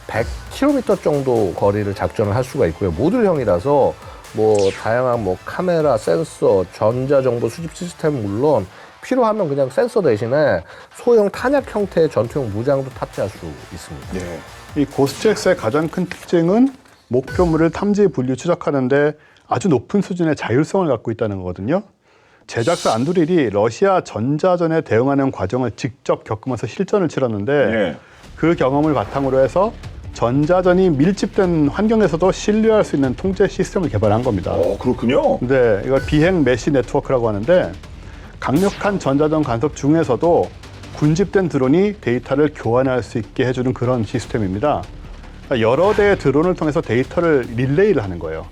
100km 정도 거리를 작전을 할 수가 있고요. 모듈형이라서 뭐 다양한 뭐 카메라, 센서, 전자정보 수집 시스템은 물론 필요하면 그냥 센서 대신에 소형 탄약 형태의 전투용 무장도 탑재할 수 있습니다. 예. 이 고스트X의 가장 큰 특징은 목표물을 탐지, 분류, 추적하는데 아주 높은 수준의 자율성을 갖고 있다는 거거든요. 제작사 안두릴이 러시아 전자전에 대응하는 과정을 직접 겪으면서 실전을 치렀는데 예. 그 경험을 바탕으로 해서 전자전이 밀집된 환경에서도 신뢰할 수 있는 통제 시스템을 개발한 겁니다. 그렇군요. 네, 이걸 비행 메시 네트워크라고 하는데 강력한 전자전 간섭 중에서도 군집된 드론이 데이터를 교환할 수 있게 해주는 그런 시스템입니다. 그러니까 여러 대의 드론을 통해서 데이터를 릴레이를 하는 거예요.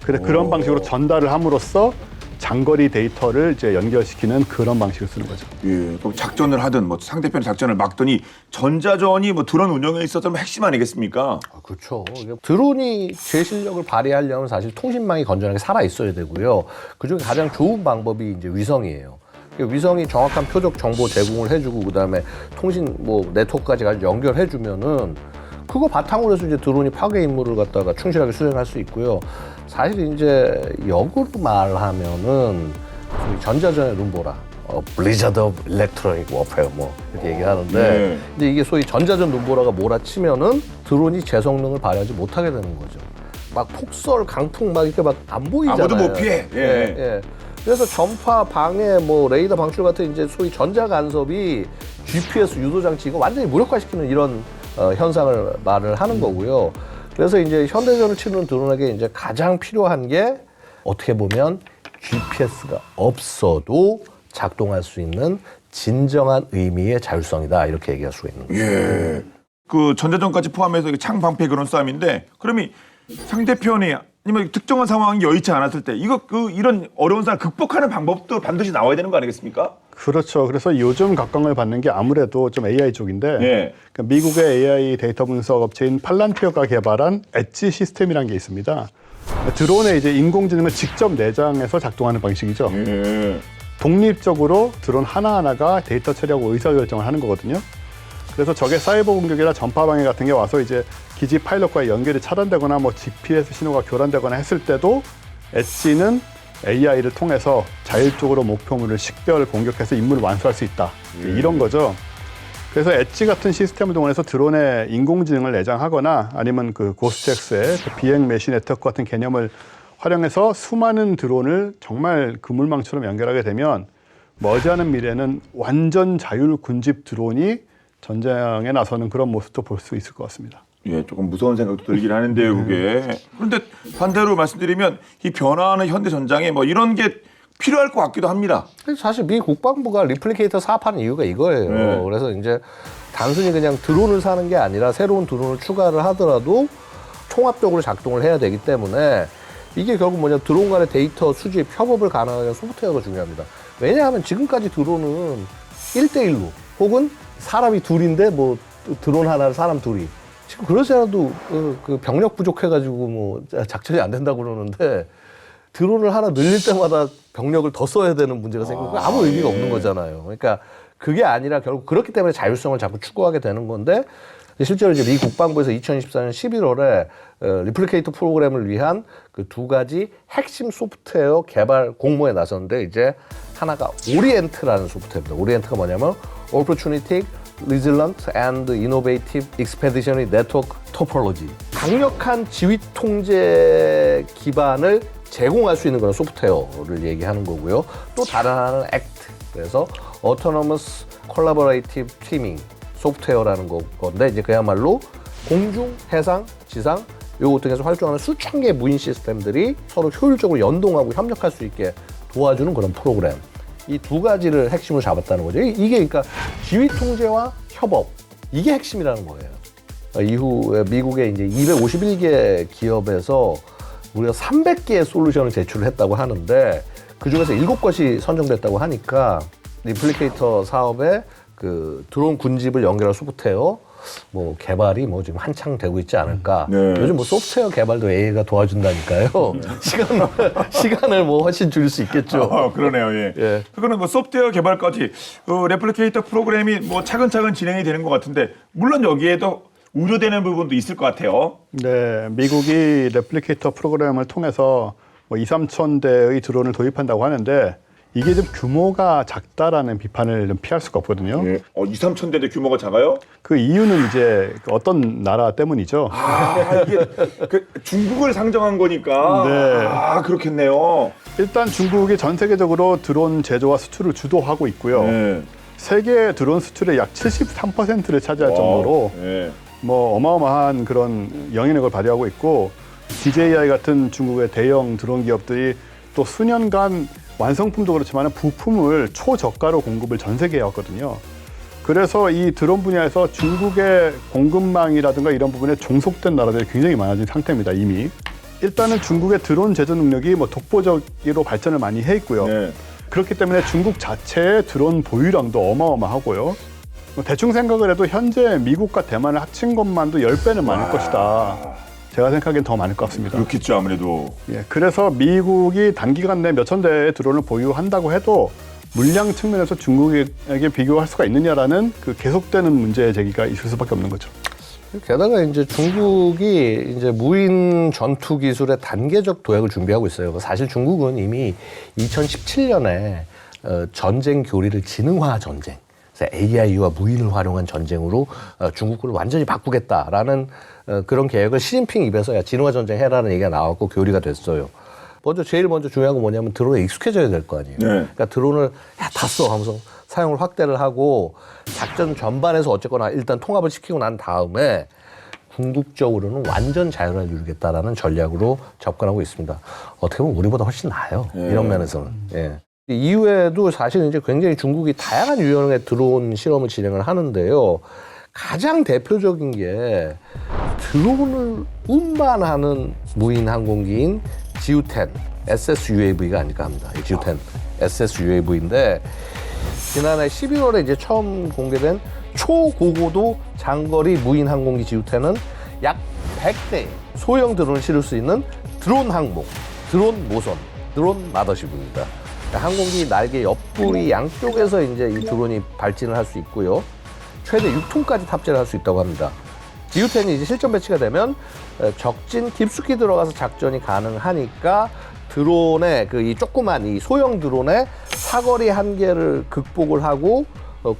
그런 방식으로 전달을 함으로써 장거리 데이터를 이제 연결시키는 그런 방식을 쓰는 거죠. 예, 그럼 작전을 하든 뭐 상대편의 작전을 막더니 전자전이 뭐 드론 운영에 있어서 핵심 아니겠습니까? 그렇죠. 드론이 제 실력을 발휘하려면 사실 통신망이 건전하게 살아 있어야 되고요. 그중에 가장 좋은 방법이 이제 위성이에요. 위성이 정확한 표적 정보 제공을 해주고 그다음에 통신 뭐 네트워크까지 연결해주면은 그거 바탕으로 해서 이제 드론이 파괴 임무를 갖다가 충실하게 수행할 수 있고요. 사실 이제 역으로 말하면은 소위 전자전의 눈보라, 블리자드 오브 일렉트로닉 워페어 뭐 이렇게 얘기하는데, 네. 근데 이게 소위 전자전 눈보라가 몰아치면은 드론이 제 성능을 발휘하지 못하게 되는 거죠. 막 폭설, 강풍 막 이렇게 막 안 보이잖아요. 아무도 못 피해. 예. 예. 그래서 전파, 방해, 뭐 레이더 방출 같은 이제 소위 전자 간섭이 GPS 유도 장치 이거 완전히 무력화시키는 이런 현상을 말을 하는 거고요. 그래서 이제 현대전을 치르는 드론에게 이제 가장 필요한 게 어떻게 보면 GPS가 없어도 작동할 수 있는 진정한 의미의 자율성이다 이렇게 얘기할 수가 있는 거죠. 예. 그 전자전까지 포함해서 창 방패 그런 싸움인데, 그러면 상대편이 아니면 특정한 상황이 여의치 않았을 때 이런 어려운 상황을 극복하는 방법도 반드시 나와야 되는 거 아니겠습니까? 그렇죠. 그래서 요즘 각광을 받는 게 아무래도 좀 AI 쪽인데, 예. 그러니까 미국의 AI 데이터 분석 업체인 팔란티어가 개발한 엣지 시스템이라는 게 있습니다. 드론에 이제 인공지능을 직접 내장해서 작동하는 방식이죠. 예. 독립적으로 드론 하나하나가 데이터 처리하고 의사결정을 하는 거거든요. 그래서 적의 사이버 공격이나 전파 방해 같은 게 와서 이제 기지 파일럿과의 연결이 차단되거나 뭐 GPS 신호가 교란되거나 했을 때도 엣지는 AI를 통해서 자율적으로 목표물을 식별 공격해서 임무를 완수할 수 있다. 이런 거죠. 그래서 엣지 같은 시스템을 동원해서 드론에 인공지능을 내장하거나 아니면 그 고스트엑스의 그 비행 메시 네트워크 같은 개념을 활용해서 수많은 드론을 정말 그물망처럼 연결하게 되면 머지않은 미래는 완전 자율 군집 드론이 전장에 나서는 그런 모습도 볼 수 있을 것 같습니다. 예, 조금 무서운 생각도 들긴 하는데요, 그게. 그런데 반대로 말씀드리면 이 변화하는 현대 전장에 뭐 이런 게 필요할 것 같기도 합니다. 사실 미 국방부가 리플리케이터 사업하는 이유가 이거예요. 네. 그래서 이제 단순히 그냥 드론을 사는 게 아니라 새로운 드론을 추가를 하더라도 통합적으로 작동을 해야 되기 때문에 이게 결국 뭐냐, 드론 간의 데이터 수집, 협업을 가능하게 소프트웨어가 중요합니다. 왜냐하면 지금까지 드론은 1대1로 혹은 사람이 둘인데 뭐 드론 하나를 사람 둘이, 지금 그러지 않아도 그 병력 부족해가지고 뭐 작전이 안 된다고 그러는데 드론을 하나 늘릴 때마다 병력을 더 써야 되는 문제가 생기고 아무 의미가 없는 거잖아요. 그러니까 그게 아니라 결국 그렇기 때문에 자율성을 자꾸 추구하게 되는 건데, 실제로 이제 미 국방부에서 2024년 11월에 리플리케이터 프로그램을 위한 그 두 가지 핵심 소프트웨어 개발 공모에 나섰는데, 이제 하나가 오리엔트라는 소프트웨어입니다. 오리엔트가 뭐냐면 Opportunistic, Resilient and Innovative Expeditionary Network Topology. 강력한 지휘 통제 기반을 제공할 수 있는 그런 소프트웨어를 얘기하는 거고요. 또 다른 하나는 ACT. 그래서 Autonomous Collaborative Teaming 소프트웨어라는 건데, 이제 그야말로 공중, 해상, 지상 요것 등에서 활동하는 수천 개의 무인 시스템들이 서로 효율적으로 연동하고 협력할 수 있게 도와주는 그런 프로그램. 이 두 가지를 핵심으로 잡았다는 거죠. 이게 그러니까 지휘 통제와 협업, 이게 핵심이라는 거예요. 이후에 미국의 이제 251개 기업에서 우리가 300개의 솔루션을 제출했다고 하는데, 그 중에서 7곳이 선정됐다고 하니까 리플리케이터 사업에 그 드론 군집을 연결할 소프트웨어 뭐 개발이 뭐 지금 한창 되고 있지 않을까. 네. 요즘 뭐 소프트웨어 개발도 AI가 도와준다니까요. 시간을 뭐 훨씬 줄일 수 있겠죠. 그러네요, 예. 예. 그거는 뭐 소프트웨어 개발까지 레플리케이터 프로그램이 뭐 차근차근 진행이 되는 것 같은데, 물론 여기에도 우려되는 부분도 있을 것 같아요. 네, 미국이 레플리케이터 프로그램을 통해서 뭐 2, 3천 대의 드론을 도입한다고 하는데, 이게 좀 규모가 작다라는 비판을 좀 피할 수가 없거든요. 예. 2, 3천 대인데 규모가 작아요? 그 이유는 이제 어떤 나라 때문이죠. 이게 그 중국을 상정한 거니까. 네. 그렇겠네요. 일단 중국이 전 세계적으로 드론 제조와 수출을 주도하고 있고요. 네. 세계 드론 수출의 약 73%를 차지할 정도로 네. 뭐 어마어마한 그런 영향력을 발휘하고 있고, DJI 같은 중국의 대형 드론 기업들이 또 수년간 완성품도 그렇지만 부품을 초저가로 공급을 전 세계에 해왔거든요. 그래서 이 드론 분야에서 중국의 공급망이라든가 이런 부분에 종속된 나라들이 굉장히 많아진 상태입니다, 이미. 일단은 중국의 드론 제조 능력이 뭐 독보적으로 발전을 많이 해 있고요. 네. 그렇기 때문에 중국 자체의 드론 보유량도 어마어마하고요. 대충 생각을 해도 현재 미국과 대만을 합친 것만도 10배는 많을 것이다. 제가 생각하기엔 더 많을 것 같습니다. 그렇겠죠, 아무래도. 예, 그래서 미국이 단기간 내에 몇천 대의 드론을 보유한다고 해도 물량 측면에서 중국에게 비교할 수가 있느냐라는 그 계속되는 문제 제기가 있을 수밖에 없는 거죠. 게다가 이제 중국이 이제 무인 전투 기술의 단계적 도약을 준비하고 있어요. 사실 중국은 이미 2017년에 전쟁 교리를 지능화 전쟁, 그래서 AI와 무인을 활용한 전쟁으로 중국을 완전히 바꾸겠다라는 그런 계획을 시진핑 입에서 야, 지능화 전쟁 해라는 얘기가 나왔고 교리가 됐어요. 제일 먼저 중요한 건 뭐냐면 드론에 익숙해져야 될 거 아니에요. 네. 그러니까 드론을 야, 탔어 하면서 사용을 확대를 하고 작전 전반에서 어쨌거나 일단 통합을 시키고 난 다음에 궁극적으로는 완전 자율화를 이루겠다라는 전략으로 접근하고 있습니다. 어떻게 보면 우리보다 훨씬 나아요. 이런 면에서는. 예. 이후에도 사실 이제 굉장히 중국이 다양한 유형의 드론 실험을 진행을 하는데요. 가장 대표적인 게 드론을 운반하는 무인 항공기인 지우-10 SSUAV가 아닐까 합니다. 이 지우-10 SSUAV인데 지난해 11월에 이제 처음 공개된 초고고도 장거리 무인 항공기 지우-10은 약 100대 소형 드론을 실을 수 있는 드론 항목, 드론 모선, 드론 마더십입니다. 항공기 날개 옆구리 양쪽에서 이제 이 드론이 발진을 할 수 있고요. 최대 6톤까지 탑재를 할 수 있다고 합니다. 지우-10이 이제 실전 배치가 되면 적진 깊숙이 들어가서 작전이 가능하니까 드론의 이 조그만 이 소형 드론의 사거리 한계를 극복을 하고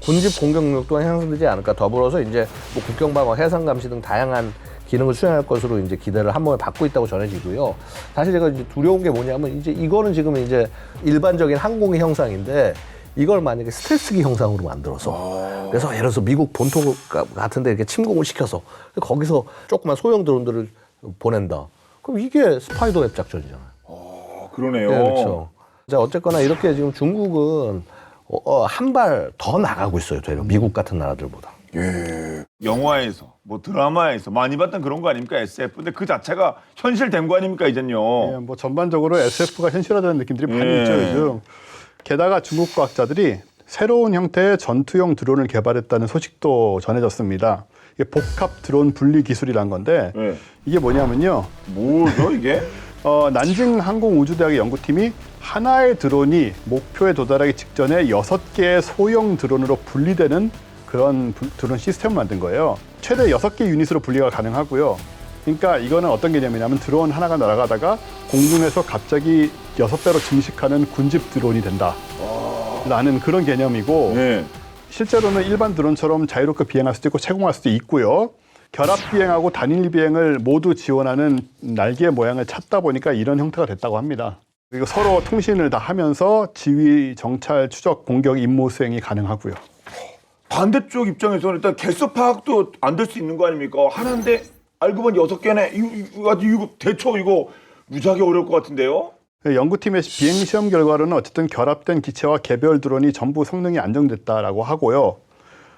군집 공격 능력 또한 향상되지 않을까. 더불어서 이제 뭐 국경 방어, 해상 감시 등 다양한 기능을 수행할 것으로 이제 기대를 한 번에 받고 있다고 전해지고요. 사실 제가 이제 두려운 게 뭐냐면 이제 이거는 지금 이제 일반적인 항공의 형상인데 이걸 만약에 스텔스기 형상으로 만들어서 그래서 예를 들어서 미국 본토 같은데 이렇게 침공을 시켜서 거기서 조그만 소형 드론들을 보낸다. 그럼 이게 스파이더웹 작전이잖아요. 그러네요. 네, 그렇죠. 자, 어쨌거나 이렇게 지금 중국은 한 발 더 나가고 있어요. 되려 미국 같은 나라들보다. 예. 영화에서 뭐 드라마에서 많이 봤던 그런 거 아닙니까, SF? 근데 그 자체가 현실된 거 아닙니까, 이젠요? 예, 뭐 전반적으로 SF가 현실화되는 느낌들이 많이 있죠, 요즘. 게다가 중국 과학자들이 새로운 형태의 전투용 드론을 개발했다는 소식도 전해졌습니다. 이게 복합 드론 분리 기술이란 건데 네. 이게 뭐냐면요. 뭐죠, 이게? 난징 항공우주대학의 연구팀이 하나의 드론이 목표에 도달하기 직전에 6개의 소형 드론으로 분리되는 그런 드론 시스템을 만든 거예요. 최대 6개 유닛으로 분리가 가능하고요. 그러니까 이거는 어떤 개념이냐면 드론 하나가 날아가다가 공중에서 갑자기 6배로 증식하는 군집 드론이 된다. 라는 그런 개념이고 네. 실제로는 일반 드론처럼 자유롭게 비행할 수도 있고 채공할 수도 있고요. 결합 비행하고 단일 비행을 모두 지원하는 날개 모양을 찾다 보니까 이런 형태가 됐다고 합니다. 그리고 서로 통신을 다 하면서 지휘, 정찰, 추적, 공격, 임무 수행이 가능하고요. 반대쪽 입장에서는 일단 개수 파악도 안 될 수 있는 거 아닙니까? 하나인데 알고 보니 6개네. 이거 대처 이거 무지하게 어려울 것 같은데요? 연구팀의 비행 시험 결과로는 어쨌든 결합된 기체와 개별 드론이 전부 성능이 안정됐다라고 하고요.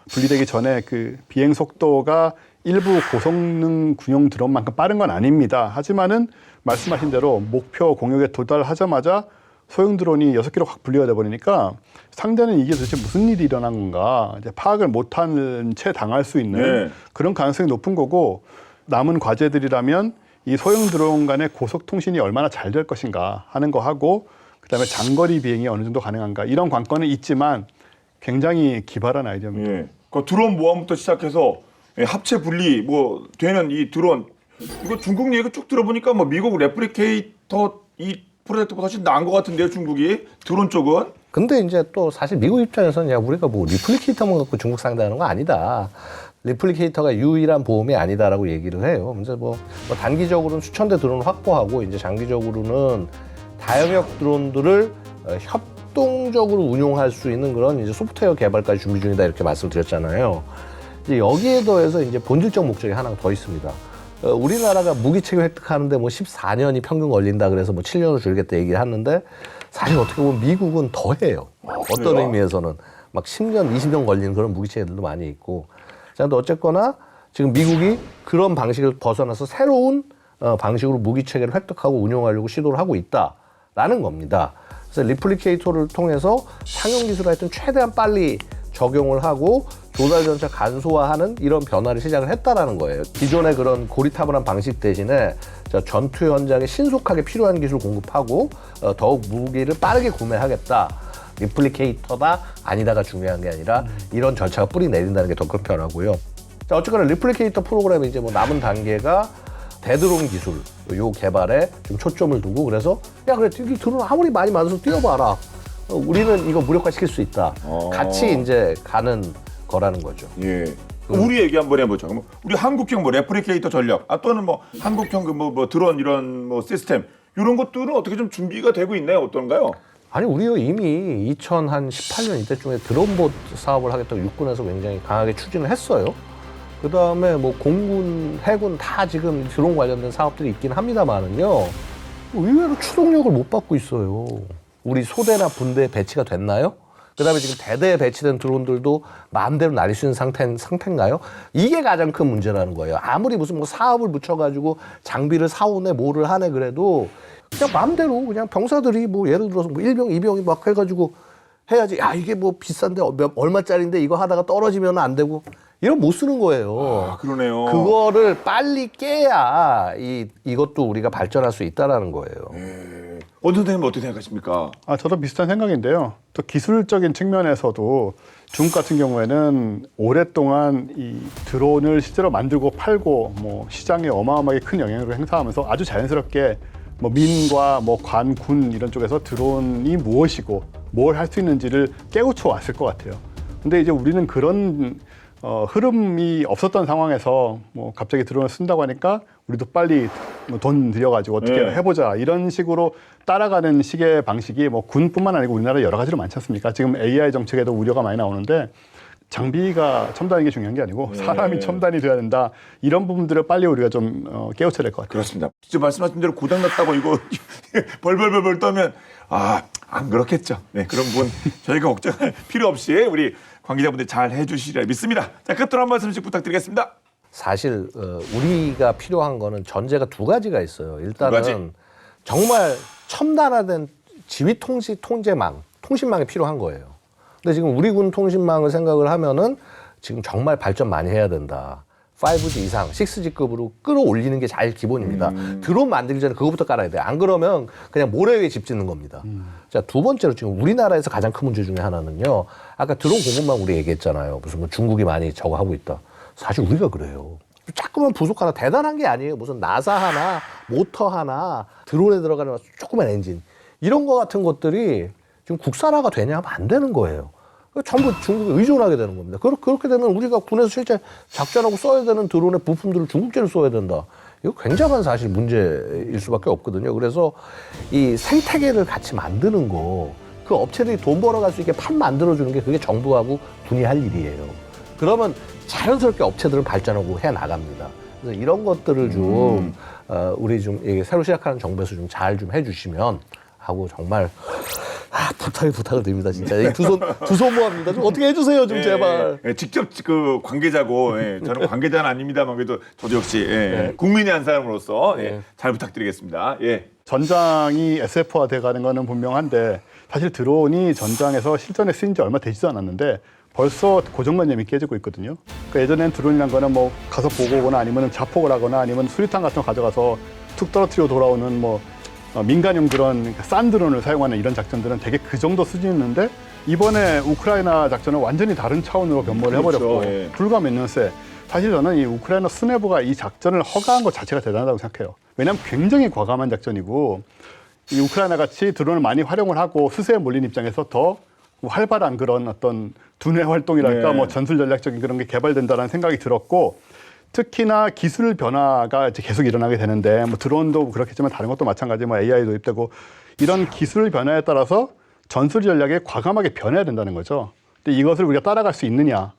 분리되기 전에 그 비행 속도가 일부 고성능 군용 드론만큼 빠른 건 아닙니다. 하지만은 말씀하신 대로 목표 공역에 도달하자마자 소형 드론이 6개로 확 분리가 돼버리니까 상대는 이게 도대체 무슨 일이 일어난 건가 이제 파악을 못하는 채 당할 수 있는 네. 그런 가능성이 높은 거고 남은 과제들이라면 이 소형 드론 간의 고속 통신이 얼마나 잘 될 것인가 하는 거 하고 그다음에 장거리 비행이 어느 정도 가능한가 이런 관건은 있지만 굉장히 기발한 아이디어입니다. 예. 그 드론 모함부터 시작해서 합체 분리 뭐 되는 이 드론 이거 중국 얘기 쭉 들어보니까 뭐 미국 레플리케이터 이 프로젝트보다 훨씬 나은 것 같은데요, 중국이 드론 쪽은. 근데 이제 또 사실 미국 입장에서는 야 우리가 뭐 리플리케이터만 갖고 중국 상대하는 거 아니다. 리플리케이터가 유일한 보험이 아니다라고 얘기를 해요. 이제 뭐 단기적으로는 수천 대 드론을 확보하고 이제 장기적으로는 다영역 드론들을 협동적으로 운용할 수 있는 그런 이제 소프트웨어 개발까지 준비 중이다 이렇게 말씀드렸잖아요. 이제 여기에 더해서 이제 본질적 목적이 하나가 더 있습니다. 우리나라가 무기체계 획득하는데 뭐 14년이 평균 걸린다 그래서 뭐 7년을 줄겠다 얘기를 하는데 사실 어떻게 보면 미국은 더해요. 어떤 의미에서는 막 10년, 20년 걸리는 그런 무기체계들도 많이 있고. 자, 근데 어쨌거나 지금 미국이 그런 방식을 벗어나서 새로운 방식으로 무기체계를 획득하고 운용하려고 시도를 하고 있다라는 겁니다. 그래서 리플리케이터를 통해서 상용 기술을 하여튼 최대한 빨리 적용을 하고 조달 전차 간소화하는 이런 변화를 시작을 했다라는 거예요. 기존의 그런 고리타분한 방식 대신에 전투 현장에 신속하게 필요한 기술 공급하고 더욱 무기를 빠르게 구매하겠다. 리플리케이터다 아니다가 중요한 게 아니라 이런 절차가 뿌리 내린다는 게 더 큰 변화고요. 자, 어쨌거나 리플리케이터 프로그램이 이제 뭐 남은 단계가 대드론 기술 요 개발에 좀 초점을 두고 그래서 야 그래 드론 아무리 많이 만들어서 뛰어봐라. 우리는 이거 무력화시킬 수 있다. 같이 이제 가는 거라는 거죠. 예. 우리 얘기 한번 해보죠. 그럼 우리 한국형 뭐 레플리케이터 전략, 또는 뭐 한국형 뭐 드론 이런 뭐 시스템 이런 것들은 어떻게 좀 준비가 되고 있나요? 어떤가요? 아니 우리가 이미 2018년 이때쯤에 드론봇 사업을 하겠다고 육군에서 굉장히 강하게 추진을 했어요. 그 다음에 뭐 공군, 해군 다 지금 드론 관련된 사업들이 있긴 합니다만은요. 의외로 추동력을 못 받고 있어요. 우리 소대나 분대에 배치가 됐나요? 그 다음에 지금 대대에 배치된 드론들도 마음대로 날릴 수 있는 상태인가요? 이게 가장 큰 문제라는 거예요. 아무리 무슨 뭐 사업을 붙여가지고 장비를 사오네 뭐를 하네 그래도 그냥 마음대로 그냥 병사들이 뭐 예를 들어서 뭐 1병, 2병이 막 해가지고 해야지. 야 이게 뭐 비싼데 얼마짜리인데 이거 하다가 떨어지면 안 되고 이런 못 쓰는 거예요. 아, 그러네요. 그거를 빨리 깨야 이것도 우리가 발전할 수 있다라는 거예요. 원 선생님은 어떻게 생각하십니까? 저도 비슷한 생각인데요. 또 기술적인 측면에서도 중국 같은 경우에는 오랫동안 이 드론을 실제로 만들고 팔고 뭐 시장에 어마어마하게 큰 영향력을 행사하면서 아주 자연스럽게 뭐 민과 뭐 관, 군 이런 쪽에서 드론이 무엇이고 뭘 할 수 있는지를 깨우쳐 왔을 것 같아요. 근데 이제 우리는 그런 흐름이 없었던 상황에서 뭐 갑자기 드론을 쓴다고 하니까 우리도 빨리 뭐 돈 들여가지고 어떻게 해보자 이런 식으로 따라가는 식의 방식이 뭐 군뿐만 아니고 우리나라 여러 가지로 많지 않습니까? 지금 AI 정책에도 우려가 많이 나오는데 장비가 첨단인 게 중요한 게 아니고 사람이 첨단이 돼야 된다. 이런 부분들을 빨리 우리가 좀 깨우쳐야 될 것 같아요. 그렇습니다. 지금 말씀하신 대로 고장났다고 이거 벌벌벌 떠면 안 그렇겠죠. 네, 그런 부분 저희가 걱정할 필요 없이 우리 관계자분들 잘 해주시리라 믿습니다. 자, 끝으로 한 말씀씩 부탁드리겠습니다. 사실 우리가 필요한 거는 전제가 두 가지가 있어요. 일단은 정말 첨단화된 지휘 통제망, 통신망이 필요한 거예요. 근데 지금 우리 군 통신망을 생각을 하면은 지금 정말 발전 많이 해야 된다. 5G 이상, 6G급으로 끌어올리는 게 제일 기본입니다. 드론 만들기 전에 그거부터 깔아야 돼요. 안 그러면 그냥 모래 위에 집 짓는 겁니다. 자, 두 번째로 지금 우리나라에서 가장 큰 문제 중에 하나는요. 아까 드론 공급망 우리 얘기했잖아요. 무슨 뭐 중국이 많이 저거 하고 있다. 사실 우리가 그래요. 조그만 부속 하나 대단한 게 아니에요. 무슨 나사 하나, 모터 하나, 드론에 들어가는 조그만 엔진. 이런 거 같은 것들이 지금 국산화가 되냐 하면 안 되는 거예요. 전부 중국에 의존하게 되는 겁니다. 그렇게 되면 우리가 군에서 실제 작전하고 써야 되는 드론의 부품들을 중국제를 써야 된다. 이거 굉장한 사실 문제일 수밖에 없거든요. 그래서 이 생태계를 같이 만드는 거, 그 업체들이 돈 벌어갈 수 있게 판 만들어주는 게 그게 정부하고 군이 할 일이에요. 그러면 자연스럽게 업체들은 발전하고 해 나갑니다. 그래서 이런 것들을 좀 우리 좀 새로 시작하는 정부에서 좀 잘 좀 해주시면 하고 정말 부탁을 드립니다 진짜. 두 손 모아입니다. 좀 어떻게 해주세요 좀 제발. 직접 그 관계자고 저는 관계자는 아닙니다만 그래도 저도 역시 국민의 한 사람으로서 잘 부탁드리겠습니다. 전장이 SF화 돼가는 거는 분명한데 사실 드론이 전장에서 실전에 쓰인 지 얼마 되지도 않았는데 벌써 고정관념이 깨지고 있거든요. 그러니까 예전엔 드론이란 거는 뭐 가서 보고 오거나 아니면 자폭을 하거나 아니면 수리탄 같은 거 가져가서 툭 떨어뜨려 돌아오는 뭐 민간용 드론, 싼 드론을 사용하는 이런 작전들은 되게 그 정도 수준이었는데 이번에 우크라이나 작전은 완전히 다른 차원으로 변모를 해버렸고 불과 몇 년 새 사실 저는 이 우크라이나 수뇌부가 이 작전을 허가한 것 자체가 대단하다고 생각해요. 왜냐하면 굉장히 과감한 작전이고 이 우크라이나 같이 드론을 많이 활용을 하고 수세에 몰린 입장에서 더 활발한 그런 어떤 두뇌 활동이랄까 뭐 전술 전략적인 그런 게 개발된다는 생각이 들었고 특히나 기술 변화가 이제 계속 일어나게 되는데 뭐 드론도 그렇겠지만 다른 것도 마찬가지 뭐 AI 도입되고 이런 기술 변화에 따라서 전술 전략에 과감하게 변해야 된다는 거죠. 근데 이것을 우리가 따라갈 수 있느냐?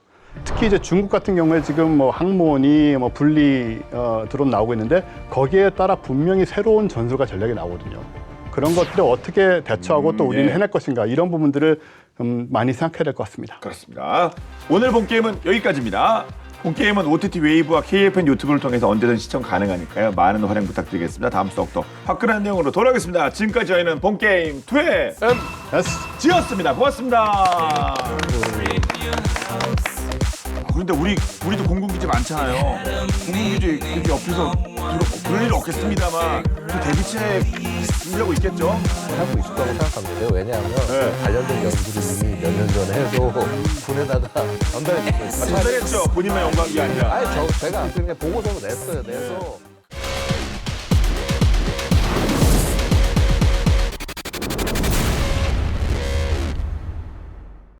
특히 이제 중국 같은 경우에 지금 뭐 항모니 뭐 분리 드론 나오고 있는데 거기에 따라 분명히 새로운 전술과 전략이 나오거든요. 그런 것들을 어떻게 대처하고 또 우리는 해낼 것인가 이런 부분들을 많이 생각해야 될 것 같습니다. 그렇습니다. 오늘 본 게임은 여기까지입니다. 본 게임은 OTT 웨이브와 KFN 유튜브를 통해서 언제든 시청 가능하니까요. 많은 활용 부탁드리겠습니다. 다음 수업도 화끈한 내용으로 돌아오겠습니다. 지금까지 저희는 본 게임 2의 지였습니다. 고맙습니다. 그런데 우리도 공군기지 많잖아요. 공군기지 이렇게 옆에서 그럴 일 없겠습니다만 그 대비책 준비하고 있겠죠? 하고 있을 거라고 생각합니다. 왜냐하면 관련된 연구를 이미 몇 년 전에 해도 군에다가 전달해 줬어요. 전달했죠. 본인만 영광이 아니라. 아니, 제가 그냥 보고서를 내서